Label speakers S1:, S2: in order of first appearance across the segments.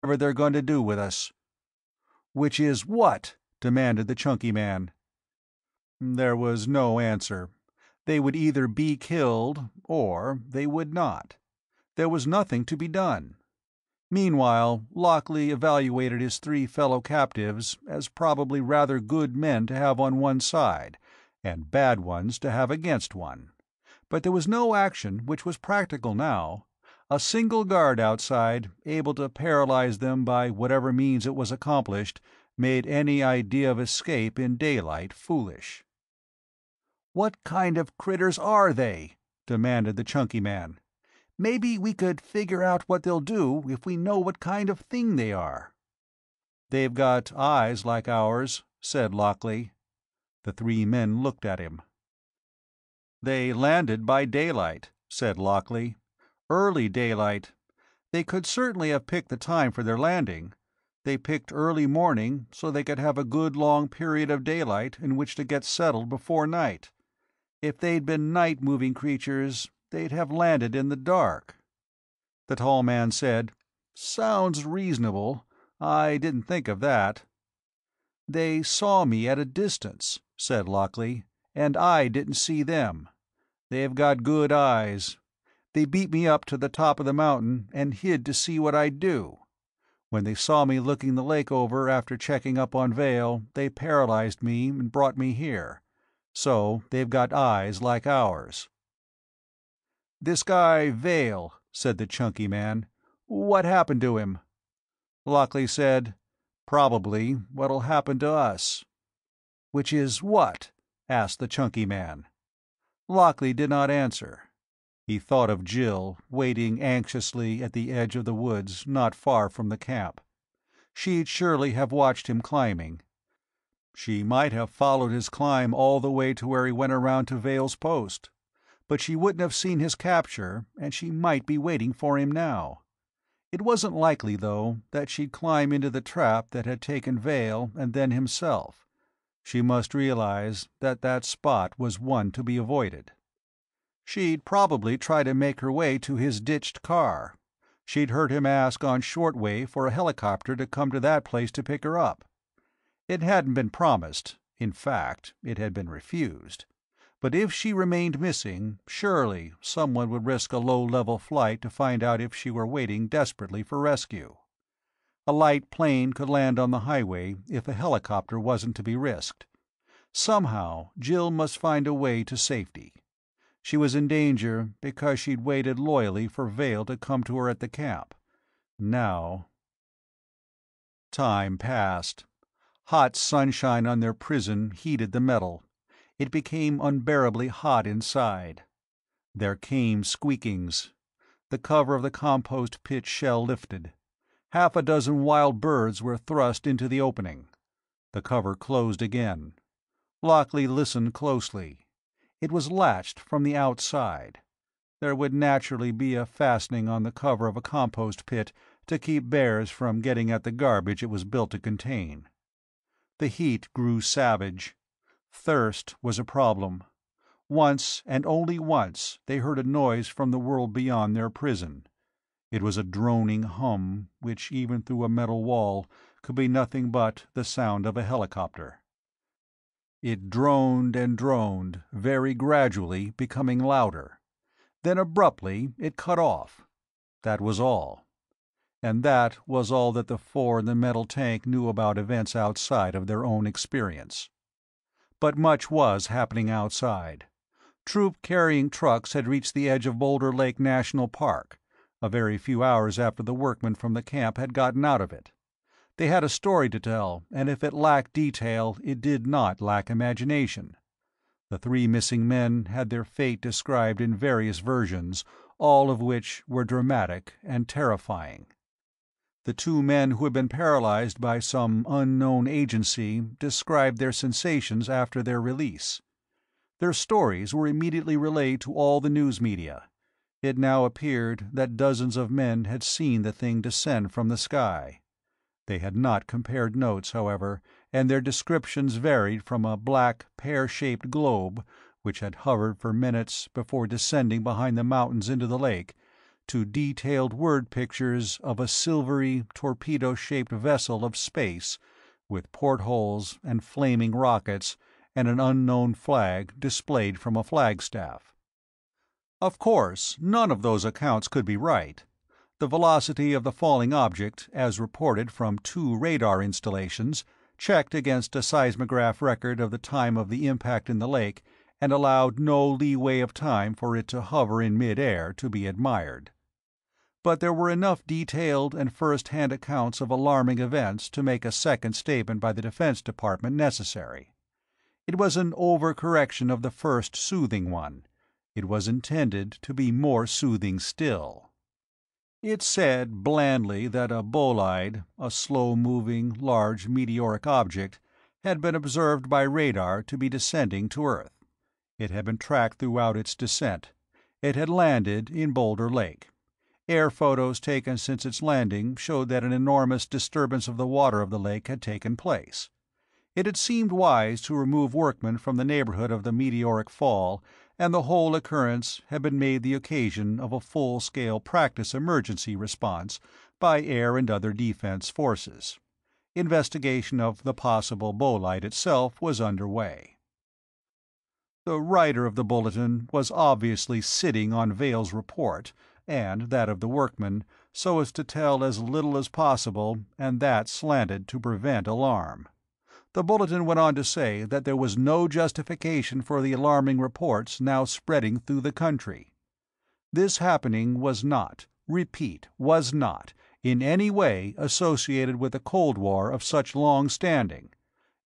S1: whatever they're going to do with us." "Which is what?" demanded the chunky man. There was no answer. They would either be killed, or they would not. There was nothing to be done. Meanwhile, Lockley evaluated his three fellow captives as probably rather good men to have on one side, and bad ones to have against one. But there was no action which was practical now. A single guard outside, able to paralyze them by whatever means it was accomplished, made any idea of escape in daylight foolish. "What kind of critters are they?" demanded the chunky man. "Maybe we could figure out what they'll do if we know what kind of thing they are." "They've got eyes like ours," said Lockley. The three men looked at him. "They landed by daylight," said Lockley. "Early daylight. They could certainly have picked the time for their landing. They picked early morning so they could have a good long period of daylight in which to get settled before night. If they'd been night-moving creatures, they'd have landed in the dark." The tall man said, "Sounds reasonable. I didn't think of that." "They saw me at a distance," said Lockley, "and I didn't see them. They've got good eyes. They beat me up to the top of the mountain and hid to see what I'd do. When they saw me looking the lake over after checking up on Vale, they paralyzed me and brought me here. So they've got eyes like ours." "This guy Vale," said the chunky man. "What happened to him?" Lockley said, "Probably what'll happen to us." "Which is what?" asked the chunky man. Lockley did not answer. He thought of Jill, waiting anxiously at the edge of the woods not far from the camp. She'd surely have watched him climbing. She might have followed his climb all the way to where he went around to Vale's post. But she wouldn't have seen his capture, and she might be waiting for him now. It wasn't likely, though, that she'd climb into the trap that had taken Vale and then himself. She must realize that that spot was one to be avoided. She'd probably try to make her way to his ditched car. She'd heard him ask on shortwave for a helicopter to come to that place to pick her up. It hadn't been promised. In fact, it had been refused. But if she remained missing, surely someone would risk a low-level flight to find out if she were waiting desperately for rescue. A light plane could land on the highway if a helicopter wasn't to be risked. Somehow, Jill must find a way to safety. She was in danger because she'd waited loyally for Vale to come to her at the camp. Now... Time passed. Hot sunshine on their prison heated the metal. It became unbearably hot inside. There came squeakings. The cover of the compost pit shell lifted. Half a dozen wild birds were thrust into the opening. The cover closed again. Lockley listened closely. It was latched from the outside. There would naturally be a fastening on the cover of a compost pit to keep bears from getting at the garbage it was built to contain. The heat grew savage. Thirst was a problem. Once, and only once, they heard a noise from the world beyond their prison. It was a droning hum, which even through a metal wall could be nothing but the sound of a helicopter. It droned and droned, very gradually becoming louder. Then abruptly it cut off. That was all. And that was all that the four in the metal tank knew about events outside of their own experience. But much was happening outside. Troop-carrying trucks had reached the edge of Boulder Lake National Park, a very few hours after the workmen from the camp had gotten out of it. They had a story to tell, and if it lacked detail, it did not lack imagination. The three missing men had their fate described in various versions, all of which were dramatic and terrifying. The two men who had been paralyzed by some unknown agency described their sensations after their release. Their stories were immediately relayed to all the news media. It now appeared that dozens of men had seen the thing descend from the sky. They had not compared notes, however, and their descriptions varied from a black, pear-shaped globe, which had hovered for minutes before descending behind the mountains into the lake, to detailed word pictures of a silvery, torpedo-shaped vessel of space, with portholes and flaming rockets and an unknown flag displayed from a flagstaff. Of course, none of those accounts could be right. The velocity of the falling object, as reported from 2 radar installations, checked against a seismograph record of the time of the impact in the lake, and allowed no leeway of time for it to hover in mid-air to be admired. But there were enough detailed and first-hand accounts of alarming events to make a second statement by the Defense Department necessary. It was an overcorrection of the first soothing one. It was intended to be more soothing still. It said blandly that a bolide, a slow-moving, large meteoric object, had been observed by radar to be descending to Earth. It had been tracked throughout its descent. It had landed in Boulder Lake. Air photos taken since its landing showed that an enormous disturbance of the water of the lake had taken place. It had seemed wise to remove workmen from the neighborhood of the meteoric fall, and the whole occurrence had been made the occasion of a full-scale practice emergency response by air and other defense forces. Investigation of the possible bolide itself was underway. The writer of the bulletin was obviously sitting on Vale's report, and that of the workmen, so as to tell as little as possible, and that slanted to prevent alarm. The bulletin went on to say that there was no justification for the alarming reports now spreading through the country. This happening was not, repeat, was not, in any way associated with a Cold War of such long standing.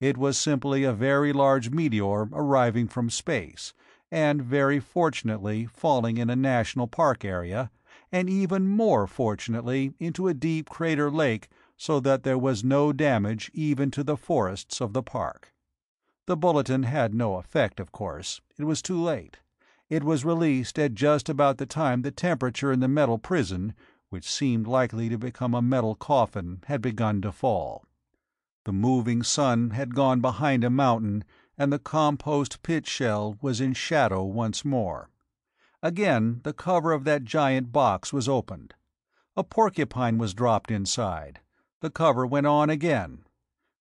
S1: It was simply a very large meteor arriving from space, and very fortunately falling in a national park area, and even more fortunately into a deep crater lake, so that there was no damage even to the forests of the park. The bulletin had no effect, of course. It was too late. It was released at just about the time the temperature in the metal prison, which seemed likely to become a metal coffin, had begun to fall. The moving sun had gone behind a mountain, and the compost pit shell was in shadow once more. Again the cover of that giant box was opened. A porcupine was dropped inside. The cover went on again.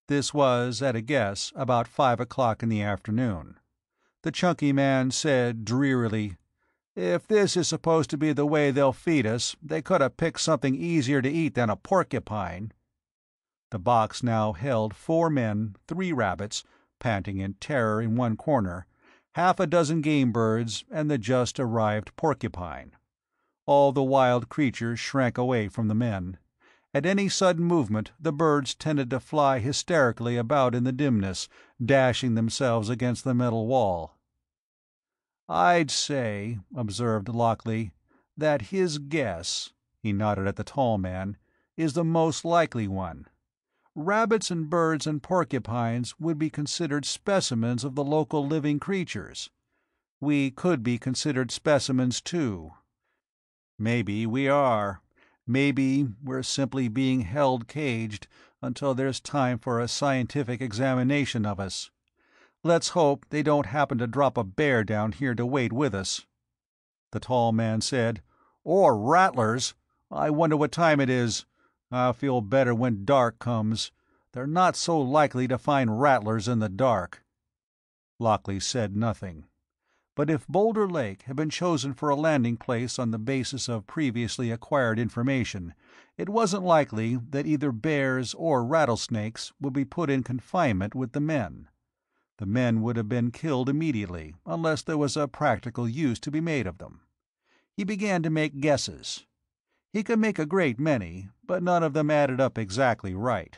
S1: This was, at a guess, about 5 o'clock in the afternoon. The chunky man said drearily, "If this is supposed to be the way they'll feed us, they could have picked something easier to eat than a porcupine." The box now held 4 men, 3 rabbits, panting in terror in one corner, half a dozen game birds, and the just-arrived porcupine. All the wild creatures shrank away from the men. At any sudden movement the birds tended to fly hysterically about in the dimness, dashing themselves against the metal wall. "I'd say," observed Lockley, "that his guess," he nodded at the tall man, "is the most likely one. Rabbits and birds and porcupines would be considered specimens of the local living creatures. We could be considered specimens, too. Maybe we are. Maybe we're simply being held caged until there's time for a scientific examination of us. Let's hope they don't happen to drop a bear down here to wait with us." The tall man said, "Or rattlers. I wonder what time it is. I'll feel better when dark comes. They're not so likely to find rattlers in the dark." Lockley said nothing. But if Boulder Lake had been chosen for a landing place on the basis of previously acquired information, it wasn't likely that either bears or rattlesnakes would be put in confinement with the men. The men would have been killed immediately, unless there was a practical use to be made of them. He began to make guesses. He could make a great many, but none of them added up exactly right.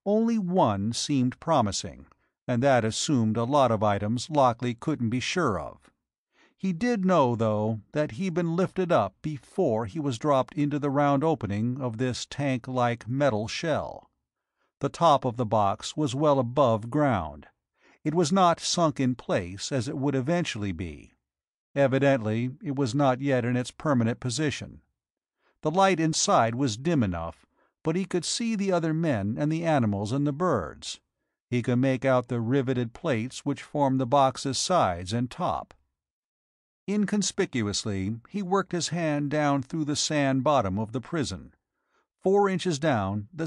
S1: Only one seemed promising, and that assumed a lot of items Lockley couldn't be sure of. He did know, though, that he'd been lifted up before he was dropped into the round opening of this tank-like metal shell. The top of the box was well above ground. It was not sunk in place as it would eventually be. Evidently, it was not yet in its permanent position. The light inside was dim enough, but he could see the other men and the animals and the birds. He could make out the riveted plates which formed the box's sides and top. Inconspicuously, he worked his hand down through the sand bottom of the prison. 4 inches down, the